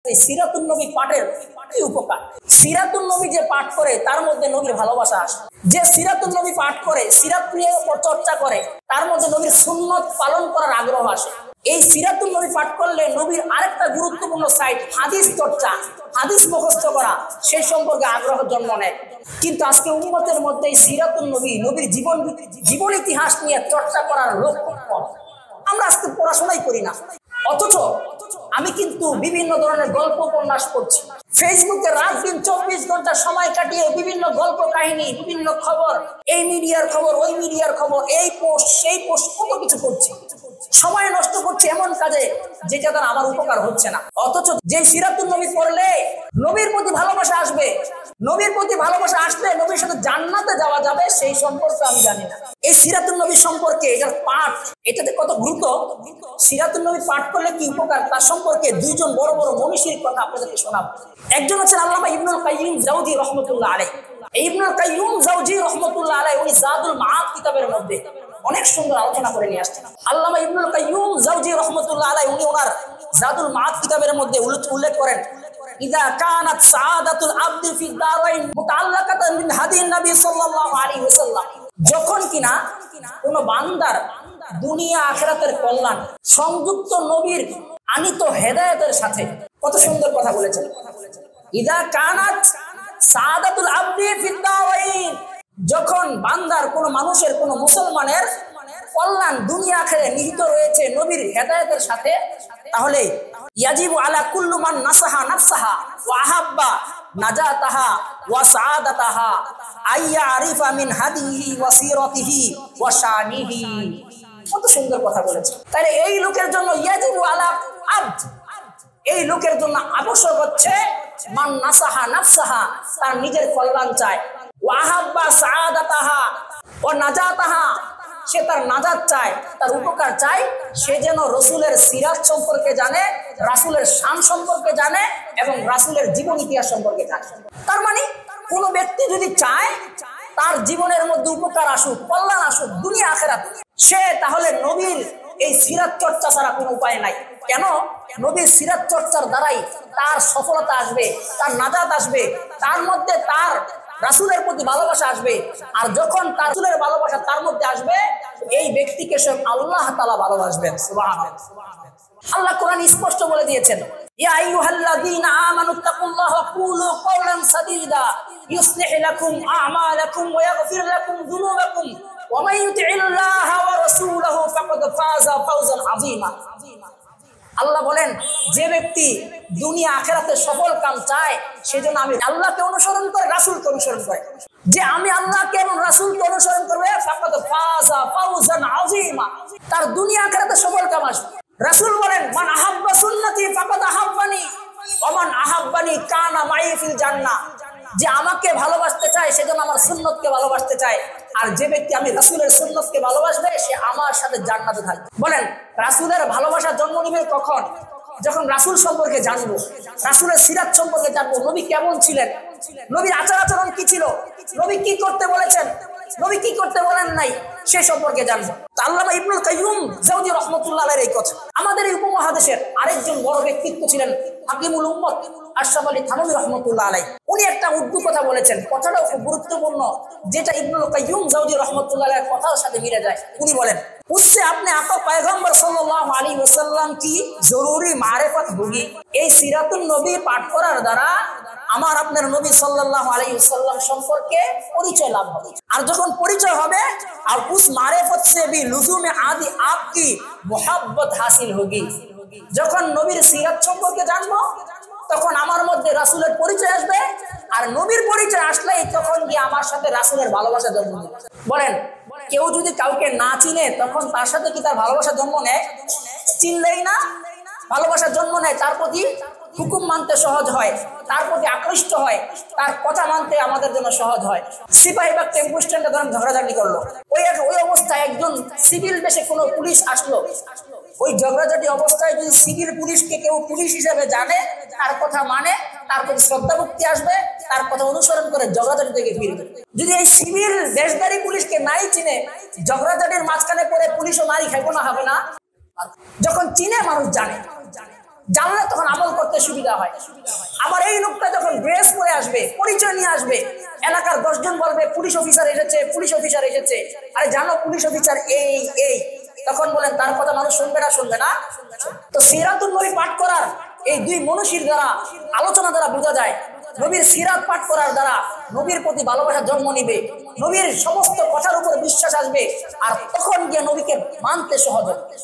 এই সিরাতুন নবী পাঠের কি উপকার? সিরাতুন নবী যে পাঠ করে তার মধ্যে নবীর ভালোবাসা আসে। যে সিরাতুন নবী পাঠ করে, সিরাত নিয়ে চর্চা করে, তার মধ্যে নবীর সুন্নত পালন করার আগ্রহ আসে। এই সিরাতুন নবী পাঠ করলে নবীর আরেকটা গুরুত্বপূর্ণ সাইড হাদিস চর্চা, হাদিস মুখস্থ করা, সেই সম্পর্কে আগ্রহ জন্ম নেয়। কিন্তু আজকে উম্মতের মধ্যে এই সিরাতুন নবী, নবীর জীবন ইতিহাস নিয়ে চর্চা করার লোক খুব কম। আমরা আজকে পড়াশোনাই করি না, অথচ আমি কিন্তু বিভিন্ন ধরনের গল্প উপন্যাস পড়ছি। ফেসবুকে রাত দিন 24 ঘন্টা সময় কাটিয়ে বিভিন্ন গল্প কাহিনী, বিভিন্ন খবর, এই মিডিয়ার খবর, ওই মিডিয়ার খবর, এই পোস্ট সেই পোস্ট, কত কিছু করছি। সময় নষ্ট করছি এমন কাজে যেটা দ্বারা আমার উপকার হচ্ছে না। অথচ যে সিরাতুন নবী পড়লে নবীর প্রতি ভালোবাসা আসবে, নবীর প্রতি ভালোবাসা আসলে নবীর সাথে জান্নাতে যাওয়া যাবে, সেই সম্পর্কে আমি জানি না। এই সিরাতুন নবী সম্পর্কে এটার পাঠ, এটাতে কত গুরুত্ব, সিরাতুন নবী পাঠ করলে কি উপকার, তার সম্পর্কে দুইজন বড় বড় মনীষীর কথা আপনাদেরকে শোনাবো। একজন হচ্ছেন আল্লামা ইবনুল কাইয়্যিম জাওজি রাহমাতুল্লাহ আলাইহি। ইবনুল কাইয়্যিম জাওজি রাহমাতুল্লাহ আলাইহি উনি জাদুল মাআদ কিতাবের মধ্যে অনেক সুন্দর আলোচনা করে নিয়ে আসছেন। আল্লামা ইবনুল কাইয়্যিম জাওজি রাহমাতুল্লাহ আলাইহি উনি ওনার জাদুল মাআদ কিতাবের মধ্যে উল্লেখ করেন, ইযা কানাত সাআদাতুল আবদি ফি দারাইন মুতাআল্লাকাতান বিল হাদিন নবী সাল্লাল্লাহু আলাইহি ওয়াসাল্লাম, যখন কিনা কোন বান্দার দুনিয়া আখিরাতের কল্যাণ সংযুক্ত নবীর আনিত হেদায়েতের সাথে। কত সুন্দর কথা বলেছেন, ইযা কানাত সাআদাতুল আবদি ফি দারাইন, যখন বান্দার কোন মানুষের, কোন মুসলমানের কল্যাণ দুনিয়া আখিরাতে নিহিত রয়েছে নবীর হেদায়েতের সাথে, তাহলে ইয়াজিবু আলা কুল্লু মান নাসাহা নাফসাহা ওয়া আহাব্বা নাজাতাহা ওয়া সাআদাতাহা আইয়া আরিফা মিন হাদিহি ওয়া সিরাতিহি ওয়া শানিহি। কত সুন্দর কথা বলেছে। তাহলে এই লোকের জন্য ইয়াজিবু আলা আবদ, এই লোকের জন্য আবশ্যক হচ্ছে মান নাসাহা নাফসাহা, তার নিজের কল্যাণ চায়, ওয়া আহাব্বা সাআদাতাহা ওয়া নাজাতাহা, সে তার নাজাত চায়, তার উপকার চায়, সে যেন রাসূলের সিরাত সম্পর্কে জানে, রাসূলের শান সম্পর্কে জানে এবং রাসূলের জীবন ইতিহাস সম্পর্কে জানে। তার মানে কোন ব্যক্তি যদি চায় তার জীবনের মধ্যে উপকার আসুক, কল্যাণ আসুক দুনিয়া আখিরাত, সে তাহলে নবীর এই সিরাত চর্চা ছাড়া কোনো উপায় নাই। কেন? নবীর সিরাত চর্চার দ্বারাই তার সফলতা আসবে, তার নাজাত আসবে, তার মধ্যে তার রাসূলের প্রতি ভালোবাসা আসবে। আর যখন তার রাসূলের ভালোবাসা তার মধ্যে আসবে, এই ব্যক্তিকে স্বয়ং আল্লাহ তাআলা ভালোবাসবেন। সুবহানাল্লাহ। আল্লাহ কোরআন স্পষ্ট বলে দিয়েছেন, ইয়া আইয়ুহাল্লাযীনা আমানুত্তাকুল্লাহা ওয়া কুলু কাওলান সাদীদা ইউসলিহ লাকুম আ'মালাকুম ওয়া ইয়াগফির লাকুম যুনুবাকুম ওয়া মান ইউতি'িল্লাহা ওয়া রাসূলাহু ফাকাদ ফাযা ফাওজান আযীমা। আল্লাহ বলেন, যে ব্যক্তি দুনিয়া আখিরাতে সফল কাম চায়, সেজন্য আমি আল্লাহকে অনুসরণ করে, রাসূলকে অনুসরণ করে। যে আমি আল্লাহকে এবং রাসূলকে অনুসরণ করবে, ফাকাদ ফাযা ফাওজান আযীমা, তার দুনিয়া আখিরাতে সফল কাম আসবে। রাসূল বলেন, মান আহাব্বা সুন্নতি ফাকাদ আহাব্বানি ওয়া মান আহাব্বানি কানা মাই ফিল জান্নাহ, যে আমাকে ভালোবাসতে চায় সেজন্য আমার সুন্নতকে ভালোবাসতে চায়, আর যে ব্যক্তি আমি রাসূলের সুন্নতকে ভালোবাসবে সে আমার সাথে জান্নাতে থাকবে। বলেন, রাসূলের ভালোবাসা জন্ম নিবে কখন? যখন রাসূল সম্পর্কে জানবো, রাসূলের সিরাত সম্পর্কে জানবো, নবী কেমন ছিলেন, নবীর আচার আচরণ কি ছিল, নবী কি করতে বলেছেন, নবী কি করতে বলেন নাই, সে সম্পর্কে জানবো। আল্লামা ইবনুল কাইয়্যিম জাওজি রাহমাতুল্লাহ আলাইহির এই কথা। আমাদের এই উপমহাদেশের আরেকজন বড় ব্যক্তিত্ব ছিলেন হাকিমুল উম্মত আশরাফ আলী থানভী রাহমাতুল্লাহ আলাইহি। উনি একটা উর্দু কথা বলেছেন, কথাটাও খুব গুরুত্বপূর্ণ, যেটা ইবনুল কাইয়্যিম জাওজি রাহমাতুল্লাহ আলাইহির কথার সাথে মিলে যায়। উনি বলেন, उससे अपने आका पैगंबर सल्लल्लाहु अलैहि वसल्लम की जरूरी मारिफत होगी। এই সিরাতুন নবী পাঠ করার দ্বারা আমার আপনার নবী সাল্লাল্লাহু আলাইহি ওয়াসাল্লাম সম্পর্কে পরিচয় লাভ হবে। আর যখন পরিচয় হবে, আর উস মারিফত से भी लुज़ूम आदि आपकी मोहब्बत हासिल होगी। যখন নবীর সিরাত সম্পর্কে জানবো, তখন আমার মধ্যে রাসূলের পরিচয় আসবে, আর নবীর পরিচয় আসলেই তখন গিয়ে আমার সাথে রাসূলের ভালোবাসা জন্ম নেবে। বলেন, কেউ যদি কাউকে না চিনে তখন তার সাথে কি তার ভালোবাসা জন্ম নেয়? চিনলেই না ভালোবাসা জন্ম নেয়, তার প্রতি হুকুম মানতে সহজ হয়, তার প্রতি আকৃষ্ট হয়, তার কথা মানতে আমাদের জন্য সহজ হয়। সিপাহী বা টেম্পু স্ট্যান্ডে ধরেন ঝগড়াঝাটি করলো, ওই অবস্থায় একজন সিভিল বেশে কোনো পুলিশ আসলো, ওই ঝগড়াঝাটি অবস্থায় যদি সিভিল পুলিশকে কেউ পুলিশ হিসেবে জানে, তার কথা মানে, তার প্রতি শ্রদ্ধা ভক্তি আসবে, তার কথা অনুসরণ করে ঝগড়াঝাটি থেকে ফিরবে। যদি এই সিভিল দেশদারি পুলিশকে নাই চিনে, ঝগড়াঝাটির মাঝখানে পড়ে পুলিশও মারি খাইবো না, হবে না। যখন চিনে মানুষ জানে, জানলে তখন আমল করতে সুবিধা হয়। আবার এই লোকটা যখন ড্রেস পরে আসবে, পরিচয় নিয়ে আসবে, এলাকার 10 জন বলবে পুলিশ অফিসার এসেছে, পুলিশ অফিসার এসেছে। আরে জানো পুলিশ অফিসার এই এই, তখন বলেন তার কথা মানুষ শুনবে না, শুনবে না। তো সিরাতুন নবী পাঠ করার এই দুই মনীষীর দ্বারা, আলোচনা দ্বারা বোঝা যায় নবীর সিরাত পাঠ করার দ্বারা নবীর প্রতি ভালোবাসা জন্ম নিবে, নবীর সমস্ত কথার উপর বিশ্বাস আসবে, আর তখন গিয়ে নবীকে মানতে সহজ হবে।